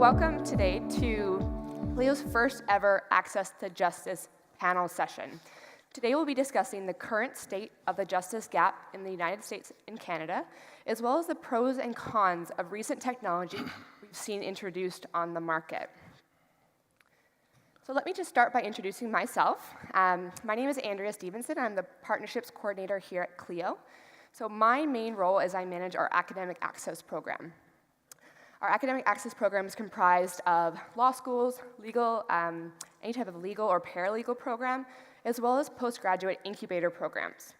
welcome today to Clio's first ever Access to Justice panel session. Today we'll be discussing the current state of the justice gap in the United States and Canada, as well as the pros and cons of recent technology we've seen introduced on the market. So let me just start by introducing myself. My name is Andrea Stevenson. I'm the Partnerships Coordinator here at Clio. So my main role is I manage our Academic Access Program. Our Academic Access Program is comprised of law schools, legal, any type of legal or paralegal program, as well as postgraduate incubator programs.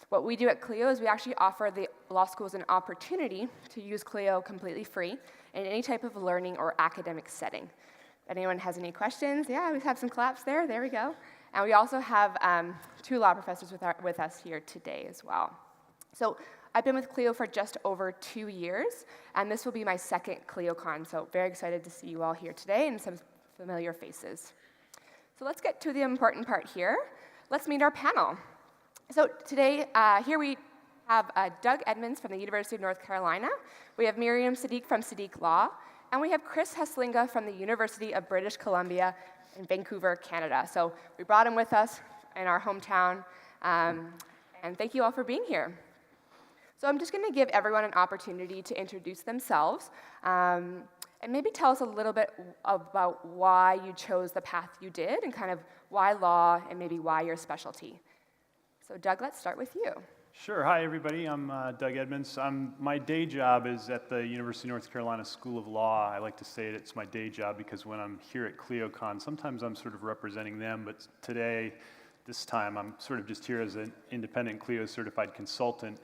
What we do at Clio is we actually offer the law schools an opportunity to use Clio completely free in any type of learning or academic setting. If anyone has any questions, yeah, we have some claps there. There we go. And we also have 2 law professors with us here today as well. So I've been with Clio for just over 2 years, and this will be my second ClioCon, so very excited to see you all here today and some familiar faces. So let's get to the important part here. Let's meet our panel. So today, here we have Doug Edmunds from the University of North Carolina. We have Miriam Seddiq from Seddiq Law, and we have Chris Heslinga from the University of British Columbia in Vancouver, Canada. So we brought him with us in our hometown, and thank you all for being here. So I'm just going to give everyone an opportunity to introduce themselves and maybe tell us a little bit about why you chose the path you did and kind of why law and maybe why your specialty. So Doug, let's start with you. Sure. Hi, everybody. I'm Doug Edmonds. My day job is at the University of North Carolina School of Law. I like to say it's my day job because when I'm here at ClioCon, sometimes I'm sort of representing them, but today, this time, I'm sort of just here as an independent Clio certified consultant.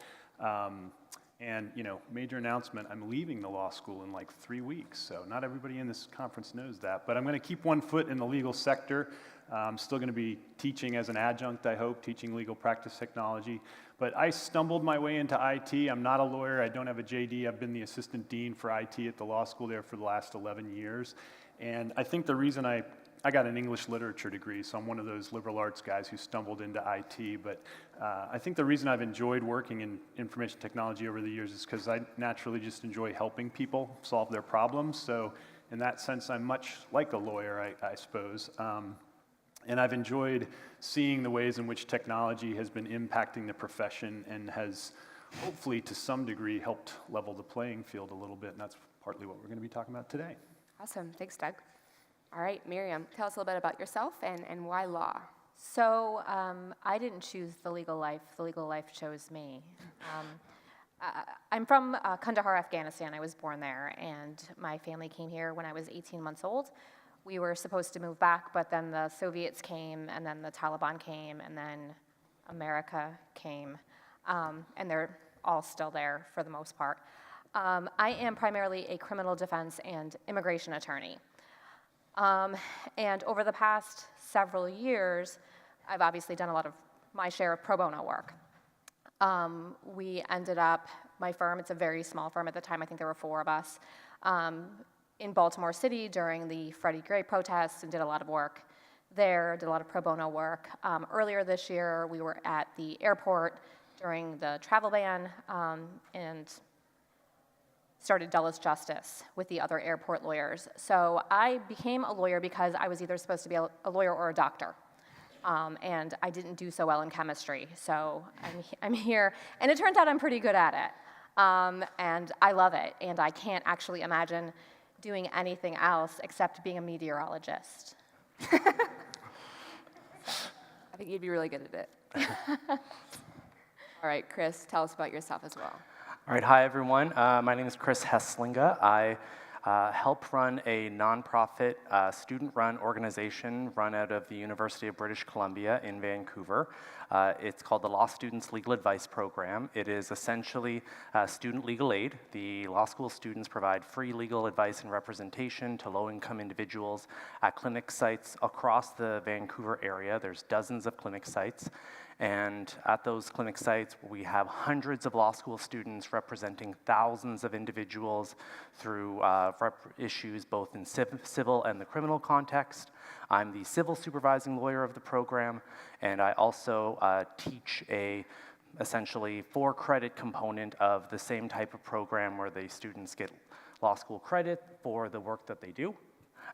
And, major announcement, I'm leaving the law school in like 3 weeks, so not everybody in this conference knows that. But I'm going to keep one foot in the legal sector. I'm still going to be teaching as an adjunct, I hope, teaching legal practice technology. But I stumbled my way into IT. I'm not a lawyer. I don't have a JD. I've been the assistant dean for IT at the law school there for the last 11 years. And I think the reason I got an English literature degree, so I'm one of those liberal arts guys who stumbled into IT, but I think the reason I've enjoyed working in information technology over the years is because I naturally just enjoy helping people solve their problems, so in that sense, I'm much like a lawyer, I suppose. And I've enjoyed seeing the ways in which technology has been impacting the profession and has hopefully, to some degree, helped level the playing field a little bit, and that's partly what we're going to be talking about today. Awesome. Thanks, Doug. All right, Miriam, tell us a little bit about yourself and why law. So I didn't choose the legal life chose me. I'm from Kandahar, Afghanistan. I was born there, and my family came here when I was 18 months old. We were supposed to move back, but then the Soviets came, and then the Taliban came, and then America came, and they're all still there for the most part. I am primarily a criminal defense and immigration attorney. And over the past several years, I've obviously done a lot of my share of pro bono work. We ended up, my firm, it's a very small firm at the time, I think there were 4 of us, in Baltimore City during the Freddie Gray protests and did a lot of work there, did a lot of pro bono work. Earlier this year, we were at the airport during the travel ban and started Dulles Justice with the other airport lawyers. So I became a lawyer because I was either supposed to be a lawyer or a doctor. And I didn't do so well in chemistry, so I'm here. And it turns out I'm pretty good at it. And I love it, and I can't actually imagine doing anything else except being a meteorologist. I think you'd be really good at it. All right, Chris, tell us about yourself as well. All right, hi everyone. My name is Chris Heslinga. I help run a nonprofit student-run organization run out of the University of British Columbia in Vancouver. It's called the Law Students Legal Advice Program. It is essentially student legal aid. The law school students provide free legal advice and representation to low-income individuals at clinic sites across the Vancouver area. There's dozens of clinic sites. And at those clinic sites, we have hundreds of law school students representing thousands of individuals through issues both in civil and the criminal context. I'm the civil supervising lawyer of the program, and I also teach a essentially 4-credit component of the same type of program where the students get law school credit for the work that they do.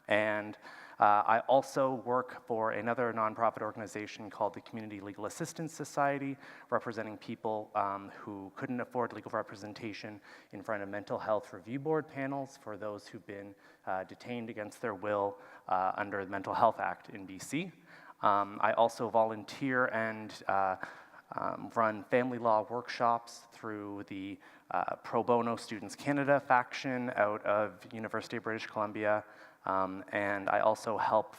And I also work for another nonprofit organization called the Community Legal Assistance Society, representing people who couldn't afford legal representation in front of mental health review board panels for those who've been detained against their will under the Mental Health Act in BC. I also volunteer and run family law workshops through the Pro Bono Students Canada faction out of University of British Columbia. And I also help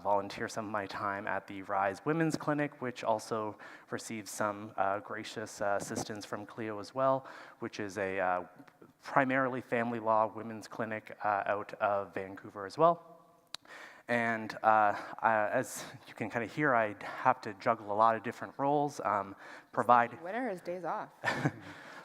volunteer some of my time at the Rise Women's Clinic, which also receives some gracious assistance from Clio as well, which is a primarily family law women's clinic out of Vancouver as well. And as you can kind of hear, I have to juggle a lot of different roles. Winner is days off.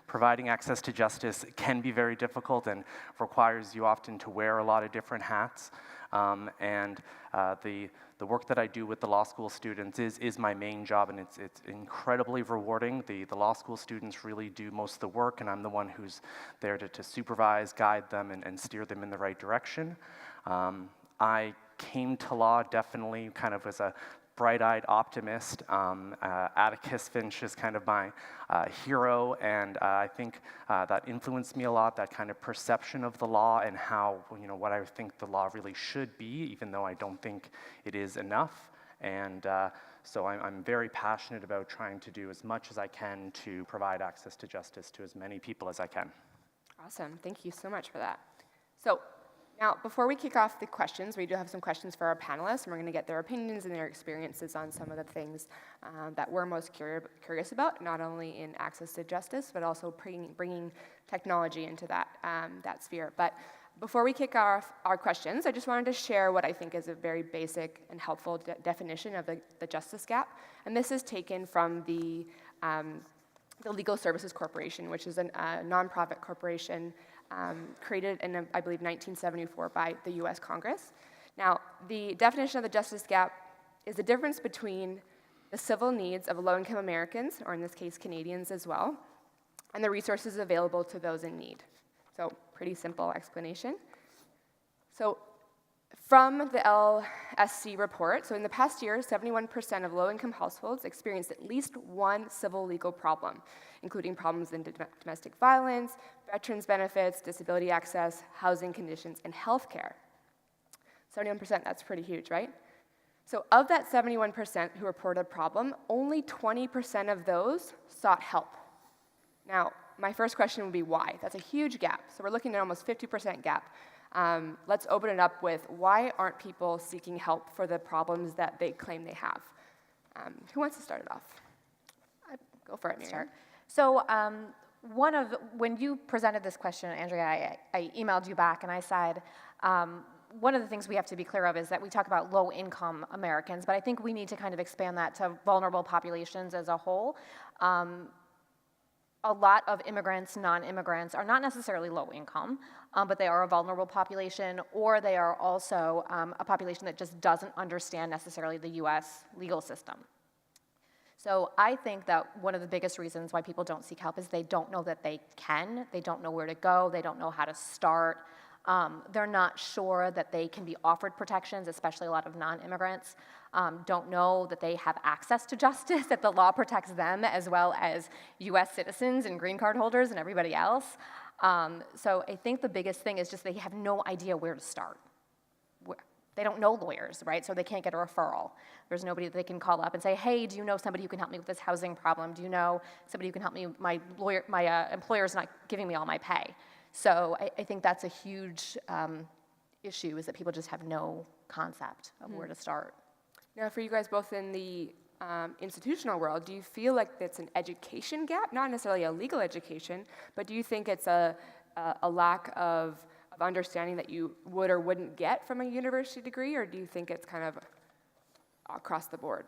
Providing access to justice can be very difficult and requires you often to wear a lot of different hats. The work that I do with the law school students is my main job, and it's incredibly rewarding. The law school students really do most of the work, and I'm the one who's there to supervise, guide them, and steer them in the right direction. I came to law definitely kind of as a bright-eyed optimist. Atticus Finch is kind of my hero, and I think that influenced me a lot, that kind of perception of the law and how, what I think the law really should be, even though I don't think it is enough. And so I'm very passionate about trying to do as much as I can to provide access to justice to as many people as I can. Awesome. Thank you so much for that. So now, before we kick off the questions, we do have some questions for our panelists, and we're going to get their opinions and their experiences on some of the things that we're most curious about, not only in access to justice, but also bringing technology into that sphere. But before we kick off our questions, I just wanted to share what I think is a very basic and helpful definition of the justice gap. And this is taken from the Legal Services Corporation, which is a nonprofit corporation created in, I believe, 1974 by the US Congress. Now, the definition of the justice gap is the difference between the civil needs of low-income Americans, or in this case, Canadians as well, and the resources available to those in need. So, pretty simple explanation. So, from the LSC report, so in the past year, 71% of low-income households experienced at least one civil legal problem, including problems in domestic violence, veterans benefits, disability access, housing conditions, and healthcare. 71%, that's pretty huge, right? So of that 71% who reported a problem, only 20% of those sought help. Now, my first question would be why? That's a huge gap. So we're looking at almost 50% gap. Let's open it up with why aren't people seeking help for the problems that they claim they have? Who wants to start it off? Go for it, Miriam. So when you presented this question, Andrea, I emailed you back and I said, one of the things we have to be clear of is that we talk about low-income Americans, but I think we need to kind of expand that to vulnerable populations as a whole. A lot of immigrants, non-immigrants, are not necessarily low income, but they are a vulnerable population, or they are also a population that just doesn't understand necessarily the US legal system. So I think that one of the biggest reasons why people don't seek help is they don't know that they can, they don't know where to go, they don't know how to start. They're not sure that they can be offered protections, especially a lot of non-immigrants. Don't know that they have access to justice, that the law protects them as well as US citizens and green card holders and everybody else. So I think the biggest thing is just they have no idea where to start. They don't know lawyers, right? So they can't get a referral. There's nobody that they can call up and say, hey, do you know somebody who can help me with this housing problem? Do you know somebody who can help me? My employer's not giving me all my pay. So I think that's a huge issue, is that people just have no concept of where to start. Now, for you guys both in the institutional world, do you feel like it's an education gap? Not necessarily a legal education, but do you think it's a lack of understanding that you would or wouldn't get from a university degree, or do you think it's kind of across the board?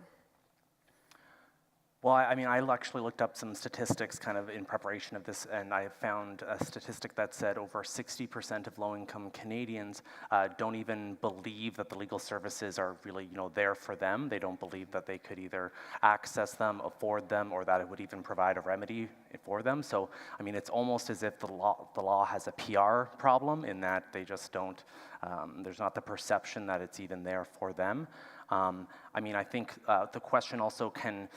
Well, I mean, I actually looked up some statistics kind of in preparation of this, and I found a statistic that said over 60% of low-income Canadians don't even believe that the legal services are really, there for them. They don't believe that they could either access them, afford them, or that it would even provide a remedy for them. So, I mean, it's almost as if the law has a PR problem in that they just don't, there's not the perception that it's even there for them. I mean, I think the question also can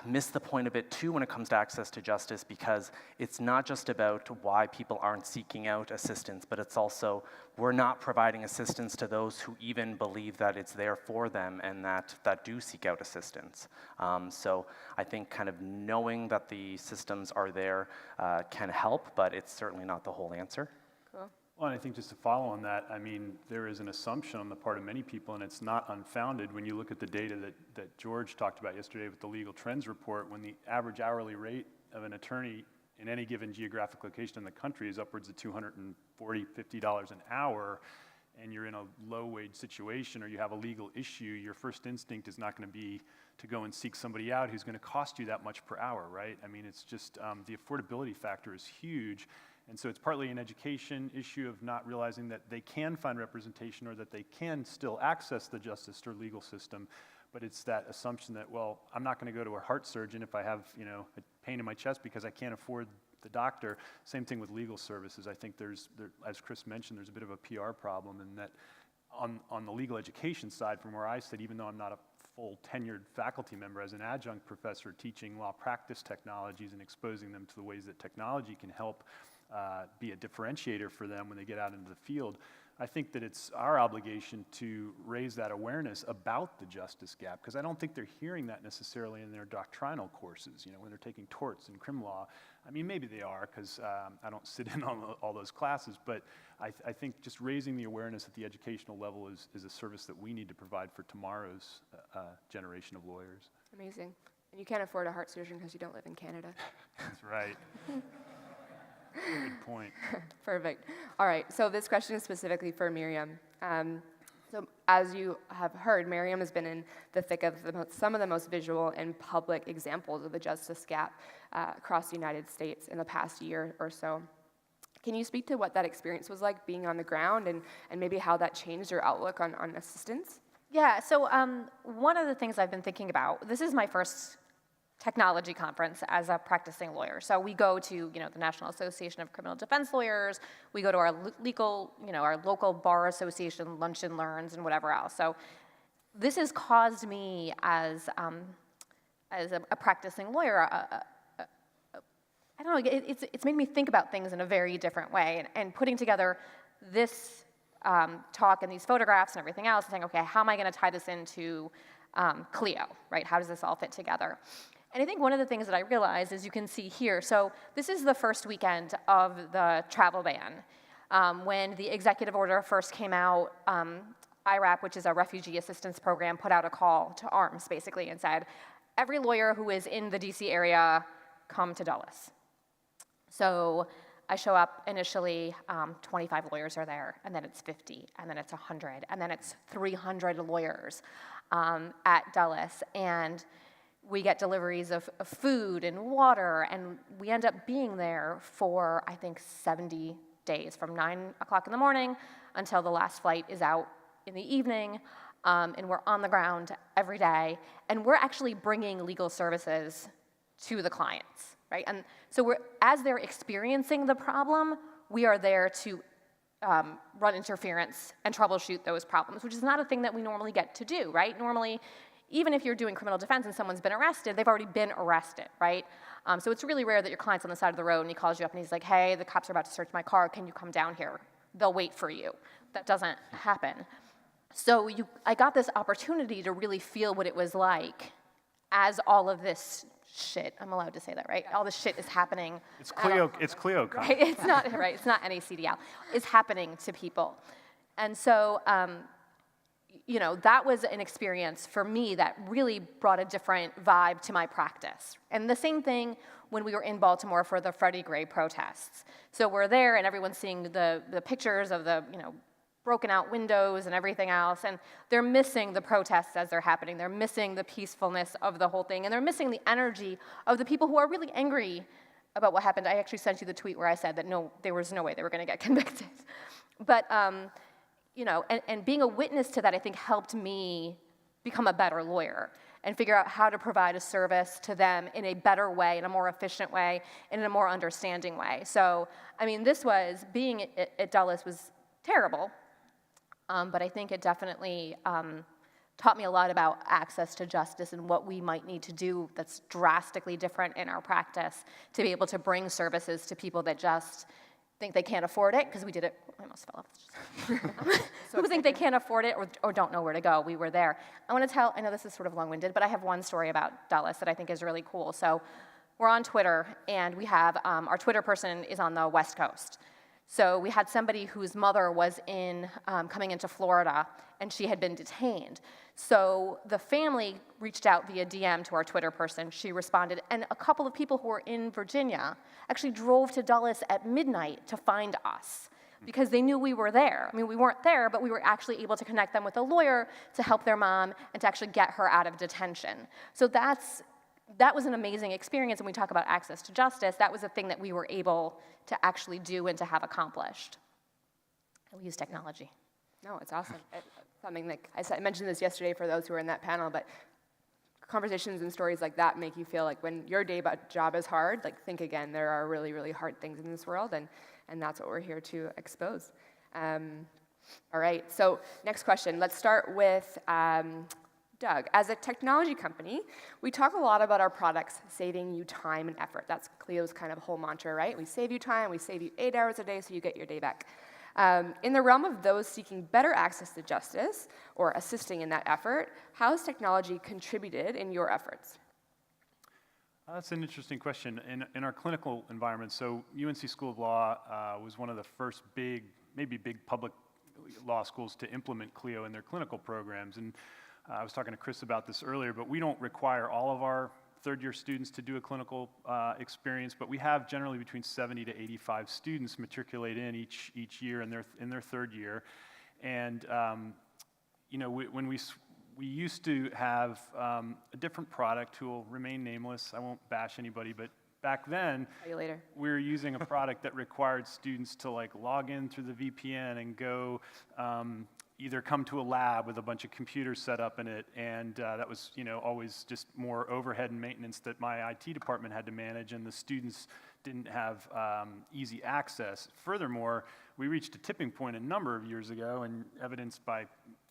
miss the point a bit too when it comes to access to justice, because it's not just about why people aren't seeking out assistance, but it's also we're not providing assistance to those who even believe that it's there for them and that do seek out assistance. So I think kind of knowing that the systems are there can help, but it's certainly not the whole answer. Cool. Well, and I think just to follow on that, I mean, there is an assumption on the part of many people, and it's not unfounded when you look at the data that George talked about yesterday with the Legal Trends Report, when the average hourly rate of an attorney in any given geographic location in the country is upwards of $240, $50 an hour, and you're in a low-wage situation or you have a legal issue, your first instinct is not going to be to go and seek somebody out who's going to cost you that much per hour, right? I mean, it's just the affordability factor is huge. And so it's partly an education issue of not realizing that they can find representation or that they can still access the justice or legal system, but it's that assumption that, well, I'm not going to go to a heart surgeon if I have, you know, a pain in my chest because I can't afford the doctor. Same thing with legal services. I think as Chris mentioned, there's a bit of a PR problem, and that on the legal education side, from where I sit, even though I'm not a full tenured faculty member, as an adjunct professor teaching law practice technologies and exposing them to the ways that technology can help be a differentiator for them when they get out into the field, I think that it's our obligation to raise that awareness about the justice gap, because I don't think they're hearing that necessarily in their doctrinal courses, you know, when they're taking torts and crim law. I mean, maybe they are, because I don't sit in on all those classes, but I think just raising the awareness at the educational level is a service that we need to provide for tomorrow's generation of lawyers. Amazing. And you can't afford a heart surgeon because you don't live in Canada. That's right. Good point. Perfect. All right, so this question is specifically for Miriam. So as you have heard, Miriam has been in the thick of some of the most visual and public examples of the justice gap across the United States in the past year or so. Can you speak to what that experience was like being on the ground and maybe how that changed your outlook on assistance? Yeah, so one of the things I've been thinking about, this is my first technology conference as a practicing lawyer. So we go to, the National Association of Criminal Defense Lawyers, we go to our our local bar association lunch and learns and whatever else. So this has caused me as a practicing lawyer, I don't know, it's made me think about things in a very different way, and putting together this talk and these photographs and everything else, and saying, okay, how am I going to tie this into Clio, right? How does this all fit together? And I think one of the things that I realized, as you can see here, so this is the first weekend of the travel ban. When the executive order first came out, IRAP, which is a refugee assistance program, put out a call to arms, basically, and said, every lawyer who is in the DC area, come to Dulles. So I show up initially, 25 lawyers are there, and then it's 50, and then it's 100, and then it's 300 lawyers at Dulles. And we get deliveries of food and water, and we end up being there for, I think, 70 days, from 9 o'clock in the morning until the last flight is out in the evening, and we're on the ground every day, and we're actually bringing legal services to the clients, right? And so as they're experiencing the problem, we are there to run interference and troubleshoot those problems, which is not a thing that we normally get to do, right? Normally, even if you're doing criminal defense and someone's been arrested, they've already been arrested, right? So it's really rare that your client's on the side of the road and he calls you up and he's like, hey, the cops are about to search my car, can you come down here? They'll wait for you. That doesn't happen. So I got this opportunity to really feel what it was like as all of this shit, I'm allowed to say that, right? All this shit is happening. It's Clio. It's Clio. Right? It's not right. It's not any CDL. It's happening to people, and so that was an experience for me that really brought a different vibe to my practice. And the same thing when we were in Baltimore for the Freddie Gray protests. So we're there, and everyone's seeing the pictures of the broken out windows and everything else, and they're missing the protests as they're happening. They're missing the peacefulness of the whole thing, and they're missing the energy of the people who are really angry about what happened. I actually sent you the tweet where I said that no, there was no way they were going to get convicted. But, and being a witness to that, I think, helped me become a better lawyer. and figure out how to provide a service to them in a better way, in a more efficient way, and in a more understanding way. So, I mean, being at Dulles was terrible, but I think it definitely taught me a lot about access to justice and what we might need to do that's drastically different in our practice to be able to bring services to people that just think they can't afford it, because we did it, I almost fell off. Who think they can't afford it or don't know where to go. We were there. I want to tell, I know this is sort of long-winded, but I have one story about Dulles that I think is really cool. So we're on Twitter, and we have, our Twitter person is on the West Coast. So we had somebody whose mother was coming into Florida, and she had been detained. So the family reached out via DM to our Twitter person. She responded, and a couple of people who were in Virginia actually drove to Dulles at midnight to find us because they knew we were there. I mean, we weren't there, but we were actually able to connect them with a lawyer to help their mom and to actually get her out of detention. So that was an amazing experience. When we talk about access to justice, that was a thing that we were able to actually do and to have accomplished. And we use technology. No, it's awesome. Something like I mentioned this yesterday for those who were in that panel, but conversations and stories like that make you feel like when your job is hard, like think again, there are really, really hard things in this world, and that's what we're here to expose. All right, so next question. Let's start with Doug. As a technology company, we talk a lot about our products saving you time and effort. That's Clio's kind of whole mantra, right? We save you time, we save you 8 hours a day so you get your day back. In the realm of those seeking better access to justice or assisting in that effort, how has technology contributed in your efforts? That's an interesting question. In our clinical environment, so UNC School of Law was one of the first big public law schools to implement Clio in their clinical programs. And I was talking to Chris about this earlier, but we don't require all of our third-year students to do a clinical experience, but we have generally between 70 to 85 students matriculate in each year in their third year. And you know, when we used to have a different product who will remain nameless. I won't bash anybody, but back then, we were using a product that required students to like log in through the VPN and go either come to a lab with a bunch of computers set up in it, and that was, you know, always just more overhead and maintenance that my IT department had to manage, and the students didn't have easy access. Furthermore, we reached a tipping point a number of years ago, and evidenced by,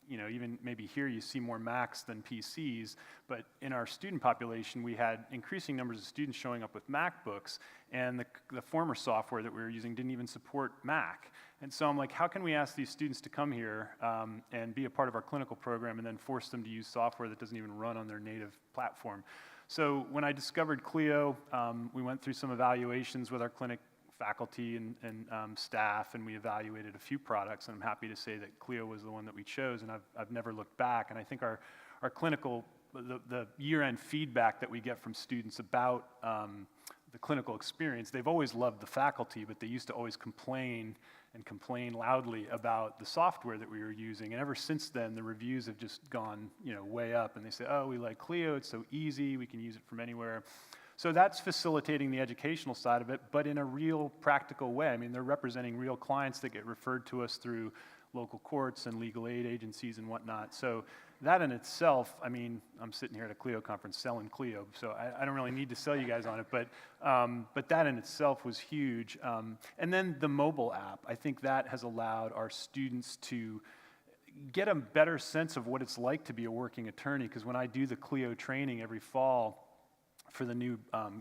you know, even maybe here you see more Macs than PCs, but in our student population, we had increasing numbers of students showing up with MacBooks, and the former software that we were using didn't even support Mac. And so I'm like, how can we ask these students to come here and be a part of our clinical program and then force them to use software that doesn't even run on their native platform? So when I discovered Clio, we went through some evaluations with our clinic faculty and staff, and we evaluated a few products, and I'm happy to say that Clio was the one that we chose, and I've never looked back. And I think our clinical, the year-end feedback that we get from students about the clinical experience, they've always loved the faculty, but they used to always complain loudly about the software that we were using. And ever since then, the reviews have just gone, you know, way up, and they say, oh, we like Clio, it's so easy, we can use it from anywhere. So that's facilitating the educational side of it, but in a real practical way. I mean, they're representing real clients that get referred to us through local courts and legal aid agencies and whatnot. So that in itself, I mean, I'm sitting here at a Clio conference selling Clio, so I don't really need to sell you guys on it, but that in itself was huge. And then the mobile app, I think that has allowed our students to get a better sense of what it's like to be a working attorney, because when I do the Clio training every fall for the new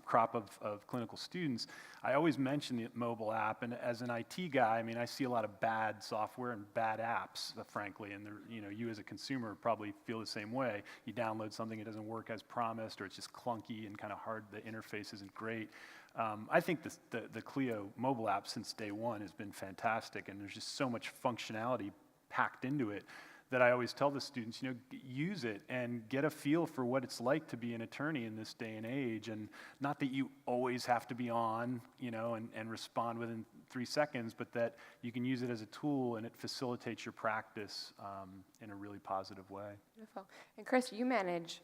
crop of clinical students, I always mention the mobile app. And as an IT guy, I mean, I see a lot of bad software and bad apps, frankly. And you know, you as a consumer probably feel the same way. You download something, it doesn't work as promised, or it's just clunky and kind of hard. The interface isn't great. I think the Clio mobile app since day one has been fantastic, and there's just so much functionality packed into it that I always tell the students, you know, use it and get a feel for what it's like to be an attorney in this day and age. And not that you always have to be on, you know, and respond within 3 seconds, but that you can use it as a tool and it facilitates your practice in a really positive way. Beautiful. And Chris, you manage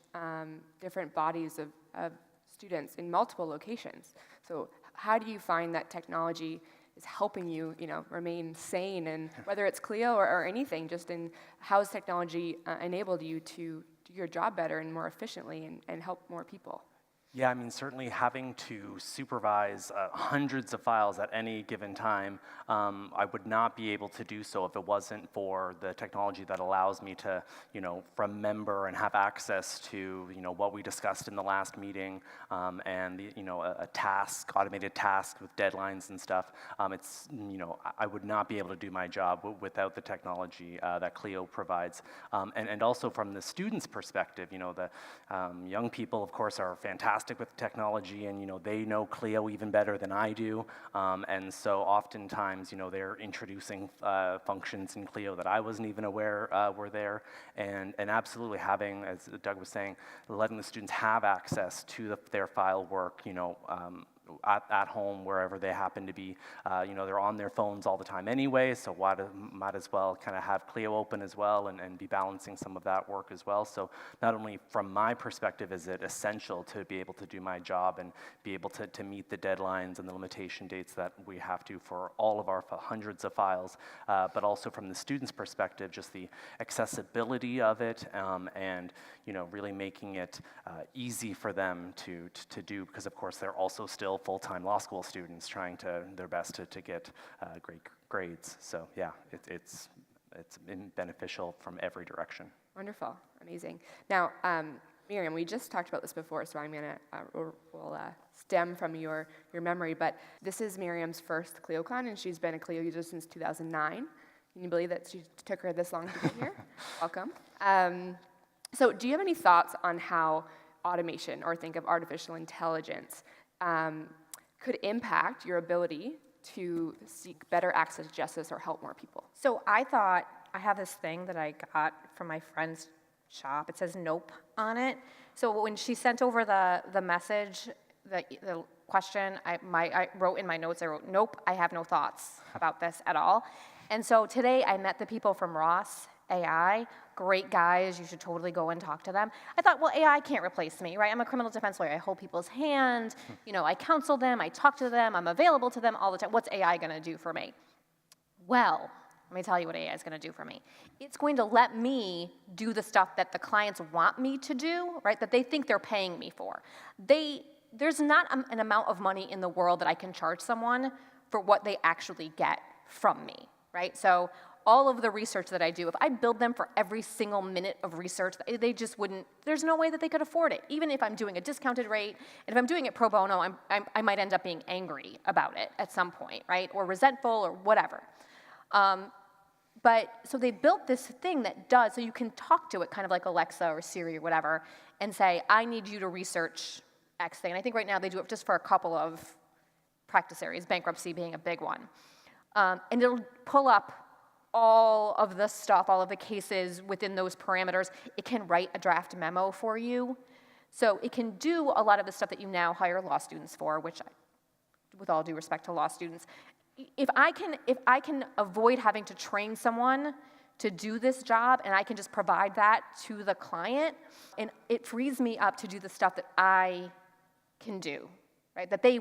different bodies of students in multiple locations. So how do you find that technology is helping you, you know, remain sane, and whether it's Clio or anything, just in how has technology enabled you to do your job better and more efficiently and help more people? Yeah, I mean, certainly having to supervise hundreds of files at any given time, I would not be able to do so if it wasn't for the technology that allows me to, remember and have access to, what we discussed in the last meeting, and a task, automated task with deadlines and stuff. I would not be able to do my job without the technology that Clio provides, and also from the students' perspective, the young people, of course, are fantastic with technology, and they know Clio even better than I do, and so oftentimes they're introducing functions in Clio that I wasn't even aware were there, and absolutely having, as Doug was saying, letting the students have access to their file work, at home, wherever they happen to be. They're on their phones all the time anyway, so might as well kind of have Clio open as well and be balancing some of that work as well. So not only from my perspective is it essential to be able to do my job and be able to meet the deadlines and the limitation dates that we have to for all of our hundreds of files, but also from the student's perspective, just the accessibility of it, and really making it easy for them to do, because of course they're also still full-time law school students trying their best to get great grades. So yeah, it's been beneficial from every direction. Wonderful, amazing. Now, Miriam, we just talked about this before, so I'm gonna we'll stem from your memory. But this is Miriam's first ClioCon, and she's been a Clio user since 2009. Can you believe that she took her this long to get here? Welcome. So, do you have any thoughts on how automation, or think of artificial intelligence, could impact your ability to seek better access to justice or help more people? So I thought, I have this thing that I got from my friend's shop. It says nope on it. So when she sent over the message, the question, I wrote in my notes, I wrote, nope, I have no thoughts about this at all. And so today I met the people from Ross AI, great guys, you should totally go and talk to them. I thought, well, AI can't replace me, right? I'm a criminal defense lawyer. I hold people's hand, I counsel them, I talk to them, I'm available to them all the time. What's AI gonna do for me? Well, let me tell you what AI is gonna do for me. It's going to let me do the stuff that the clients want me to do, right? That they think they're paying me for. There's not an amount of money in the world that I can charge someone for what they actually get from me, right? So all of the research that I do, if I billed them for every single minute of research, they just wouldn't, there's no way that they could afford it. Even if I'm doing a discounted rate, and if I'm doing it pro bono, I might end up being angry about it at some point, right? Or resentful or whatever. But so they built this thing that does, so you can talk to it kind of like Alexa or Siri or whatever, and say, I need you to research X thing. And I think right now they do it just for a couple of practice areas, bankruptcy being a big one. And it'll pull up all of the stuff, all of the cases within those parameters. It can write a draft memo for you. So it can do a lot of the stuff that you now hire law students for, which, with all due respect to law students, if I can avoid having to train someone to do this job, and I can just provide that to the client, and it frees me up to do the stuff that I can do, right? That they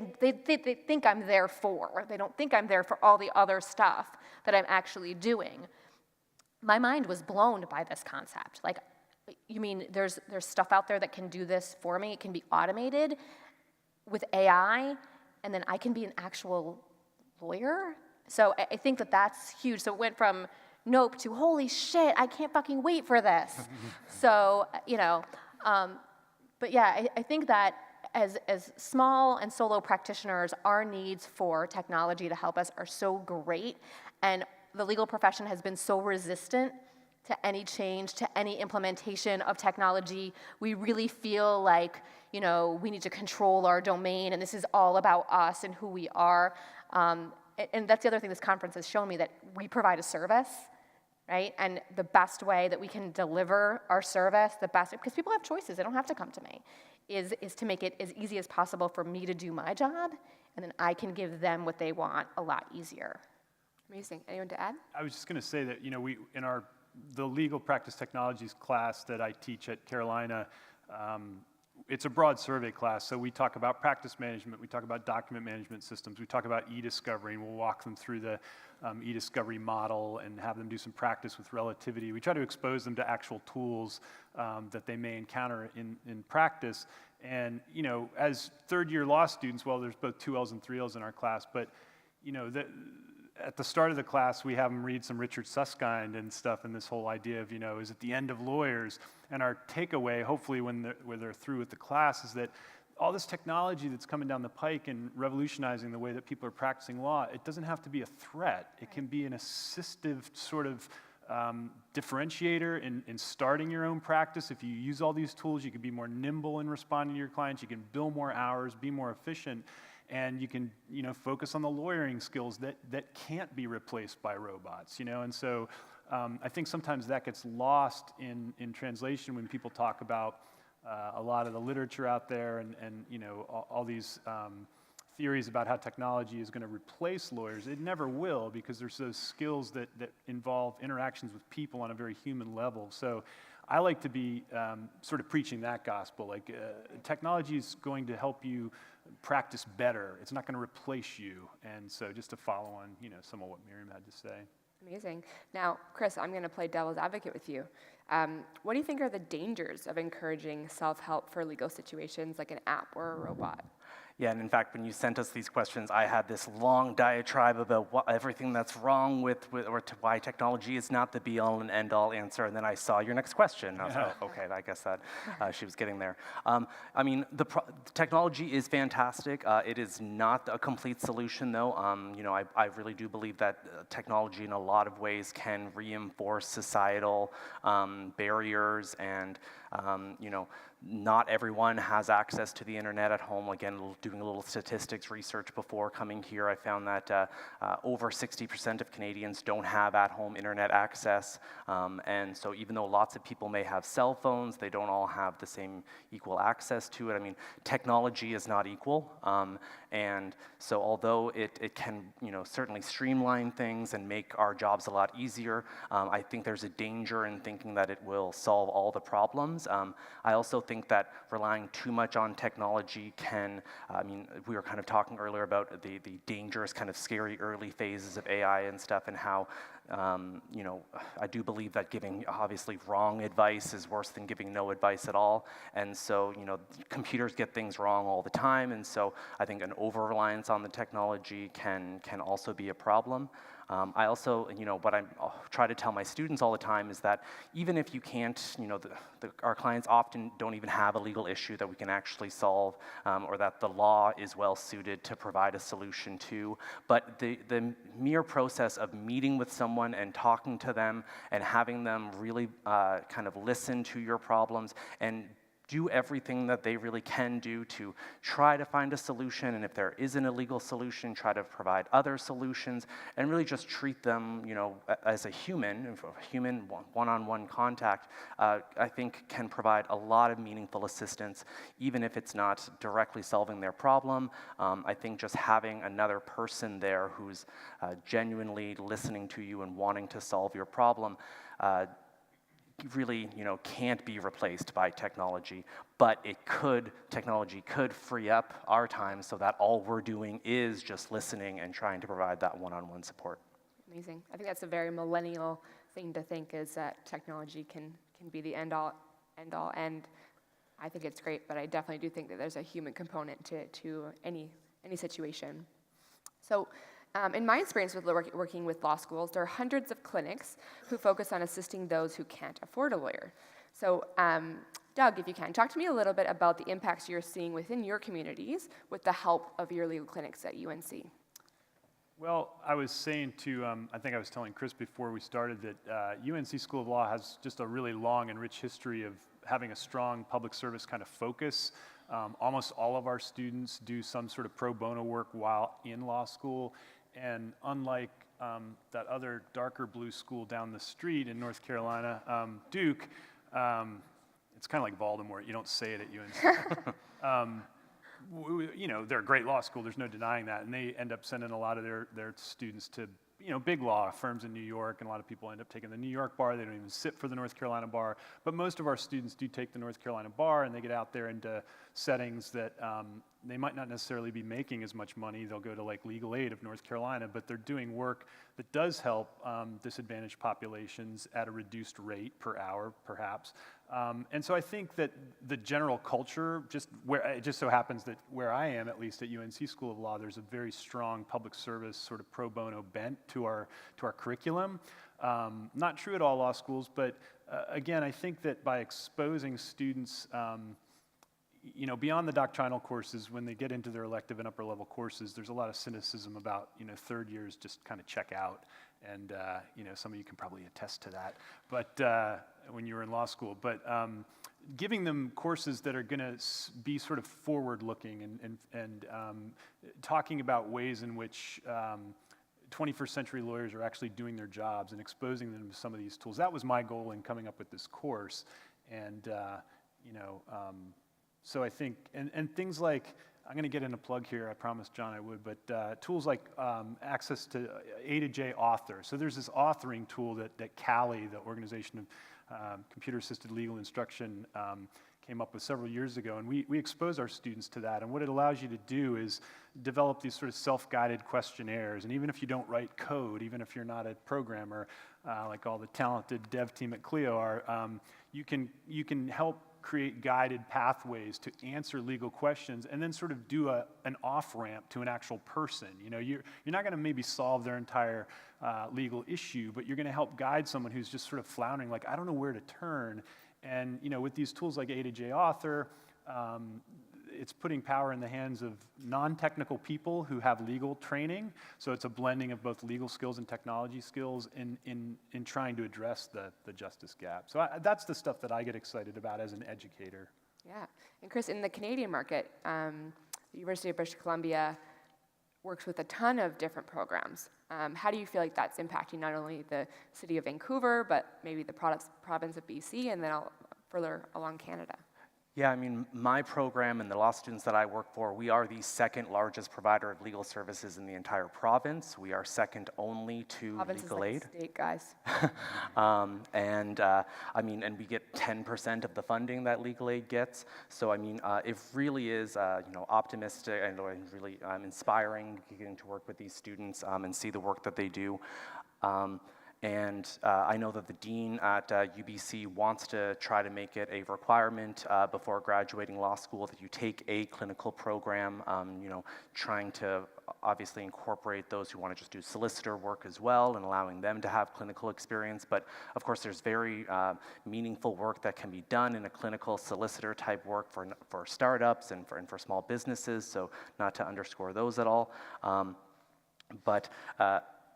think I'm there for. They don't think I'm there for all the other stuff that I'm actually doing. My mind was blown by this concept. Like, you mean there's stuff out there that can do this for me? It can be automated with AI, and then I can be an actual lawyer? So I think that that's huge. So it went from nope to holy shit, I can't fucking wait for this. So, but yeah, I think that as small and solo practitioners, our needs for technology to help us are so great, and the legal profession has been so resistant to any change, to any implementation of technology. We really feel like, we need to control our domain, and this is all about us and who we are. And that's the other thing this conference has shown me, that we provide a service, right? And the best way that we can deliver our service, because people have choices, they don't have to come to me, is to make it as easy as possible for me to do my job, and then I can give them what they want a lot easier. Amazing. Anyone to add? I was just going to say that, we in the legal practice technologies class that I teach at Carolina, it's a broad survey class, so we talk about practice management, we talk about document management systems, we talk about e-discovery, and we'll walk them through the e-discovery model and have them do some practice with relativity. We try to expose them to actual tools that they may encounter in practice. And, you know, as third-year law students, well, there's both 2Ls and 3Ls in our class, but, you know, at the start of the class, we have them read some Richard Susskind and stuff, and this whole idea of, you know, is it the end of lawyers? And our takeaway, hopefully when they're through with the class, is that all this technology that's coming down the pike and revolutionizing the way that people are practicing law, it doesn't have to be a threat. It can be an assistive sort of differentiator in starting your own practice. If you use all these tools, you can be more nimble in responding to your clients, you can bill more hours, be more efficient, and you can, you know, focus on the lawyering skills that can't be replaced by robots, you know. And so I think sometimes that gets lost in translation when people talk about a lot of the literature out there and you know, all these theories about how technology is going to replace lawyers. It never will, because there's those skills that involve interactions with people on a very human level. So I like to be sort of preaching that gospel. Like technology is going to help you practice better. It's not going to replace you. And so just to follow on, you know, some of what Miriam had to say. Amazing. Now, Chris, I'm going to play devil's advocate with you. What do you think are the dangers of encouraging self-help for legal situations like an app or a robot? Yeah, and in fact, when you sent us these questions, I had this long diatribe about everything that's wrong with why technology is not the be-all and end-all answer, and then I saw your next question. I was like, oh, okay, I guess that she was getting there. I mean, the technology is fantastic. It is not a complete solution, though. You know, I really do believe that technology in a lot of ways can reinforce societal barriers, and you know, not everyone has access to the internet at home. Again, doing a little statistics research before coming here, I found that over 60% of Canadians don't have at-home internet access. And so even though lots of people may have cell phones, they don't all have the same equal access to it. I mean, technology is not equal. And so although it can, you know, certainly streamline things and make our jobs a lot easier, I think there's a danger in thinking that it will solve all the problems. I also think that relying too much on technology can, I mean, we were kind of talking earlier about the dangerous kind of scary early phases of AI and stuff, and how, you know, I do believe that giving obviously wrong advice is worse than giving no advice at all. And so, you know, computers get things wrong all the time, and so I think an over-reliance on the technology can also be a problem. I also, you know, what I try to tell my students all the time is that even if you can't, you know, our clients often don't even have a legal issue that we can actually solve, or that the law is well suited to provide a solution to, but the mere process of meeting with someone and talking to them and having them really kind of listen to your problems and do everything that they really can do to try to find a solution, and if there isn't a legal solution, try to provide other solutions, and really just treat them, you know, as a human one-on-one contact, I think can provide a lot of meaningful assistance, even if it's not directly solving their problem. I think just having another person there who's genuinely listening to you and wanting to solve your problem really, you know, can't be replaced by technology, but technology could free up our time so that all we're doing is just listening and trying to provide that one-on-one support. Amazing. I think that's a very millennial thing to think, is that technology can be the end-all, and I think it's great, but I definitely do think that there's a human component to any situation. So, in my experience with working with law schools, there are hundreds of clinics who focus on assisting those who can't afford a lawyer. So, Doug, if you can, talk to me a little bit about the impacts you're seeing within your communities with the help of your legal clinics at UNC. Well, I was saying to, I think I was telling Chris before we started that UNC School of Law has just a really long and rich history of having a strong public service kind of focus. Almost all of our students do some sort of pro bono work while in law school. And unlike that other darker blue school down the street in North Carolina, Duke, it's kind of like Voldemort. You don't say it at UNC. You know, they're a great law school. There's no denying that. And they end up sending a lot of their students to big law firms in New York, and a lot of people end up taking the New York bar. They don't even sit for the North Carolina bar. But most of our students do take the North Carolina bar, and they get out there into settings that they might not necessarily be making as much money. They'll go to like legal aid of North Carolina, but they're doing work that does help disadvantaged populations at a reduced rate per hour, perhaps. And so I think that the general culture, it just so happens that where I am, at least at UNC School of Law, there's a very strong public service sort of pro bono bent to our curriculum. Not true at all law schools, but again, I think that by exposing students, beyond the doctrinal courses, when they get into their elective and upper level courses, there's a lot of cynicism about, third years just kind of check out. And, some of you can probably attest to that, but when you were in law school. But giving them courses that are going to be sort of forward-looking and talking about ways in which 21st century lawyers are actually doing their jobs and exposing them to some of these tools. That was my goal in coming up with this course. And, so I think, and things like, I'm going to get in a plug here, I promised John I would, but tools like access to A to J author. So there's this authoring tool that CALI, the Organization of Computer-Assisted Legal Instruction, came up with several years ago, and we expose our students to that. And what it allows you to do is develop these sort of self-guided questionnaires. And even if you don't write code, even if you're not a programmer, like all the talented dev team at Clio are, you can help create guided pathways to answer legal questions and then sort of do an off-ramp to an actual person. You're not going to maybe solve their entire legal issue, but you're going to help guide someone who's just sort of floundering, like, I don't know where to turn. And with these tools like A to J author, it's putting power in the hands of non-technical people who have legal training. So it's a blending of both legal skills and technology skills in trying to address the justice gap. So that's the stuff that I get excited about as an educator. Yeah, and Chris, in the Canadian market, the University of British Columbia works with a ton of different programs. How do you feel like that's impacting not only the city of Vancouver, but maybe the province of BC, and then further along Canada? Yeah, I mean, my program and the law students that I work for, we are the second largest provider of legal services in the entire province. We are second only to Province legal is aid. like state, guys. And we get 10% of the funding that legal aid gets. So, it really is, optimistic and really inspiring getting to work with these students and see the work that they do. I know that the dean at UBC wants to try to make it a requirement before graduating law school that you take a clinical program, trying to obviously incorporate those who want to just do solicitor work as well and allowing them to have clinical experience. But of course, there's very meaningful work that can be done in a clinical solicitor type work for startups and for small businesses, so not to underscore those at all.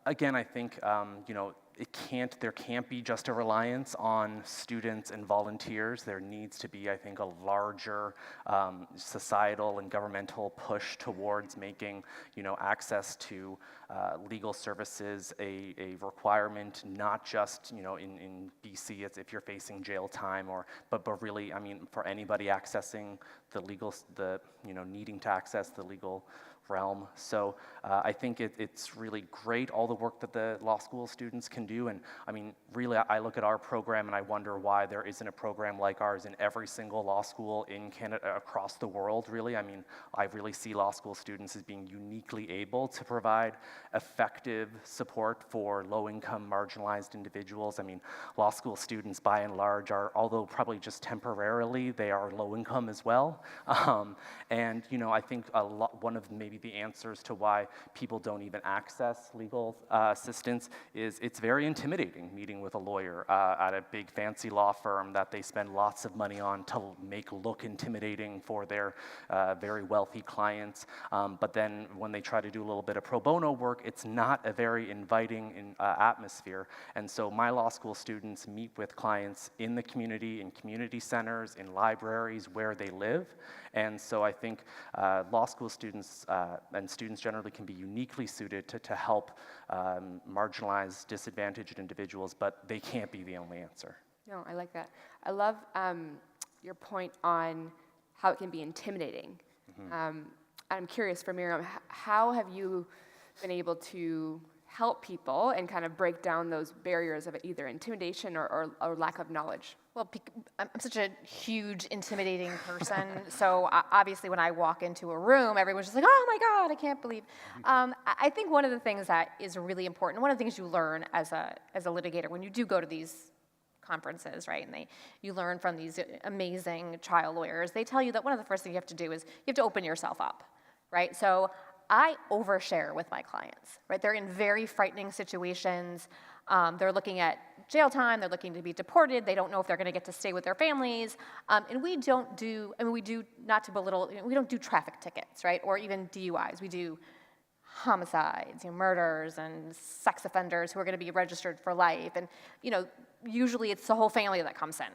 Again, I think, there can't be just a reliance on students and volunteers. There needs to be, I think, a larger societal and governmental push towards making, access to legal services a requirement, not just, in BC, it's if you're facing jail time but really, for anybody accessing needing to access the legal realm. So I think it's really great, all the work that the law school students can do. And really, I look at our program and I wonder why there isn't a program like ours in every single law school in Canada, across the world, really. I really see law school students as being uniquely able to provide effective support for low-income, marginalized individuals. Law school students, by and large, although probably just temporarily, they are low-income as well. I think one of maybe the answers to why people don't even access legal assistance is it's very intimidating meeting with a lawyer at a big fancy law firm that they spend lots of money on to make look intimidating for their very wealthy clients. But then when they try to do a little bit of pro bono work, it's not a very inviting atmosphere. And so my law school students meet with clients in the community, in community centers, in libraries where they live. And so I think law school students and students generally can be uniquely suited to help marginalized, disadvantaged individuals, but they can't be the only answer. No, I like that. I love your point on how it can be intimidating. Mm-hmm. I'm curious, for Miriam, how have you been able to help people and kind of break down those barriers of either intimidation or lack of knowledge? Well, I'm such a huge, intimidating person, so obviously when I walk into a room, everyone's just like, oh my God, I can't believe. I think one of the things that is really important, one of the things you learn as a litigator when you do go to these conferences, right, and you learn from these amazing trial lawyers, they tell you that one of the first things you have to do is you have to open yourself up, right? So I overshare with my clients, right? They're in very frightening situations. They're looking at jail time, they're looking to be deported, they don't know if they're gonna get to stay with their families, and we don't do, I mean, we do, not to belittle, we don't do traffic tickets, right, or even DUIs, we do homicides, murders and sex offenders who are gonna be registered for life, and usually it's the whole family that comes in,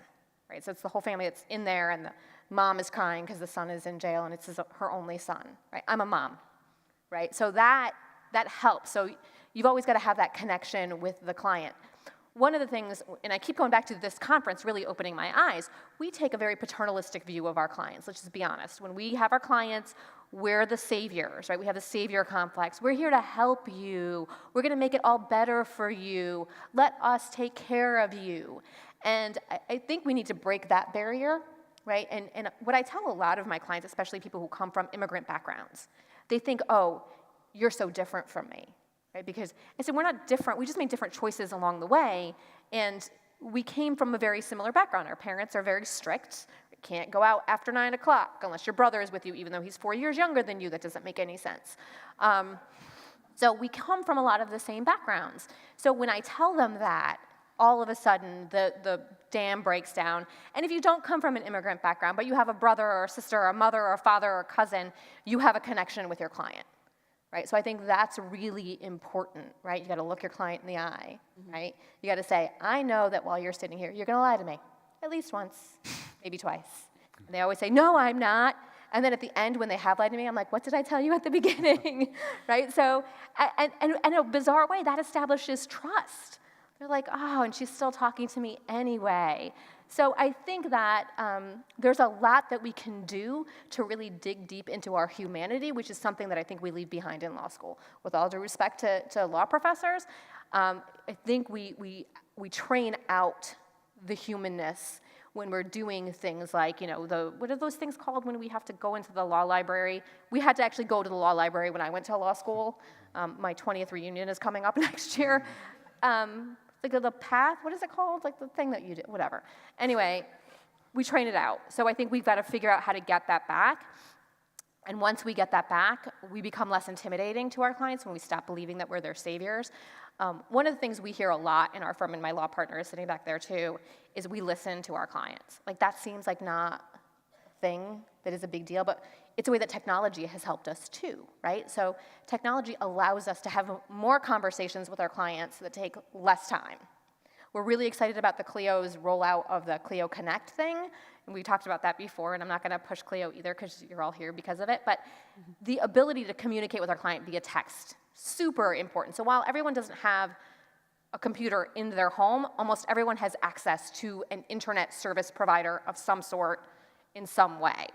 right, so it's the whole family that's in there, and the mom is crying because the son is in jail, and it's her only son, right, I'm a mom, right, so that helps, so you've always gotta have that connection with the client. One of the things, and I keep going back to this conference really opening my eyes, we take a very paternalistic view of our clients, let's just be honest. When we have our clients, we're the saviors, right? We have the savior complex. We're here to help you. We're gonna make it all better for you. Let us take care of you. And I think we need to break that barrier, right? And what I tell a lot of my clients, especially people who come from immigrant backgrounds, they think, oh, you're so different from me. Right? Because I said, we're not different, we just made different choices along the way, and we came from a very similar background. Our parents are very strict. You can't go out after 9 o'clock unless your brother is with you, even though he's 4 years younger than you. That doesn't make any sense. So we come from a lot of the same backgrounds. So when I tell them that, all of a sudden the dam breaks down. And if you don't come from an immigrant background, but you have a brother or a sister or a mother or a father or a cousin, you have a connection with your client. Right? So I think that's really important, right? You gotta look your client in the eye, right? You gotta say, I know that while you're sitting here, you're gonna lie to me, at least once, maybe twice. And they always say, no, I'm not. And then at the end, when they have lied to me, I'm like, what did I tell you at the beginning, right? So, and in a bizarre way, that establishes trust. They're like, oh, and she's still talking to me anyway. So I think that there's a lot that we can do to really dig deep into our humanity, which is something that I think we leave behind in law school. With all due respect to law professors, I think we train out the humanness when we're doing things like, what are those things called when we have to go into the law library? We had to actually go to the law library when I went to law school. My 20th reunion is coming up next year. Like the path, what is it called? Like the thing that you do, whatever. Anyway, we train it out. So I think we've got to figure out how to get that back. And once we get that back, we become less intimidating to our clients when we stop believing that we're their saviors. One of the things we hear a lot in our firm, and my law partner is sitting back there too, is we listen to our clients. Like that seems like not a thing that is a big deal, but it's a way that technology has helped us too, right? So technology allows us to have more conversations with our clients that take less time. We're really excited about the Clio's rollout of the Clio Connect thing, and we talked about that before, and I'm not gonna push Clio either because you're all here because of it, but the ability to communicate with our client via text, super important. So while everyone doesn't have a computer in their home, almost everyone has access to an internet service provider of some sort in some way.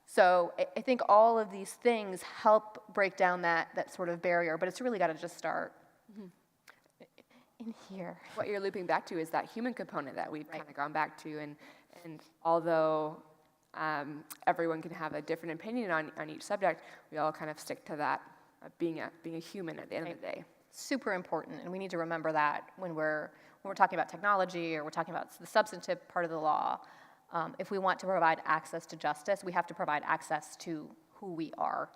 So I think all of these things help break down that sort of barrier, but it's really got to just start in here. What you're looping back to is that human component that we've kind of gone back to, and although everyone can have a different opinion on each subject, we all kind of stick to that being a human at the end of the day. Super important, and we need to remember that when we're talking about technology or we're talking about the substantive part of the law. If we want to provide access to justice, we have to provide access to who we are,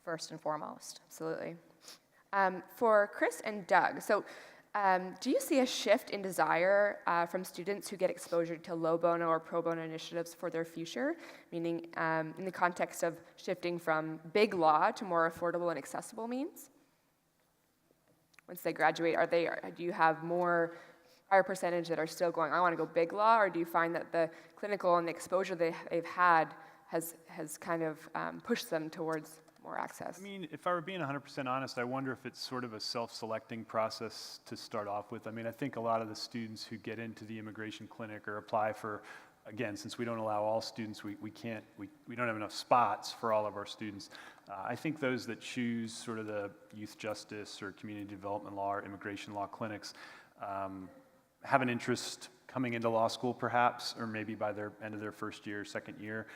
first and foremost. Absolutely. For Chris and Doug, so do you see a shift in desire from students who get exposure to low bono or pro bono initiatives for their future, meaning in the context of shifting from big law to more affordable and accessible means? Once they graduate, do you have higher percentage that are still going, I want to go big law, or do you find that the clinical and the exposure they've had has kind of pushed them towards more access? I mean, if I were being 100% honest, I wonder if it's sort of a self-selecting process to start off with. I mean, I think a lot of the students who get into the immigration clinic or apply for again, since we don't allow all students, we don't have enough spots for all of our students. I think those that choose sort of the youth justice or community development law or immigration law clinics have an interest coming into law school perhaps, or maybe by their end of their first year, second year.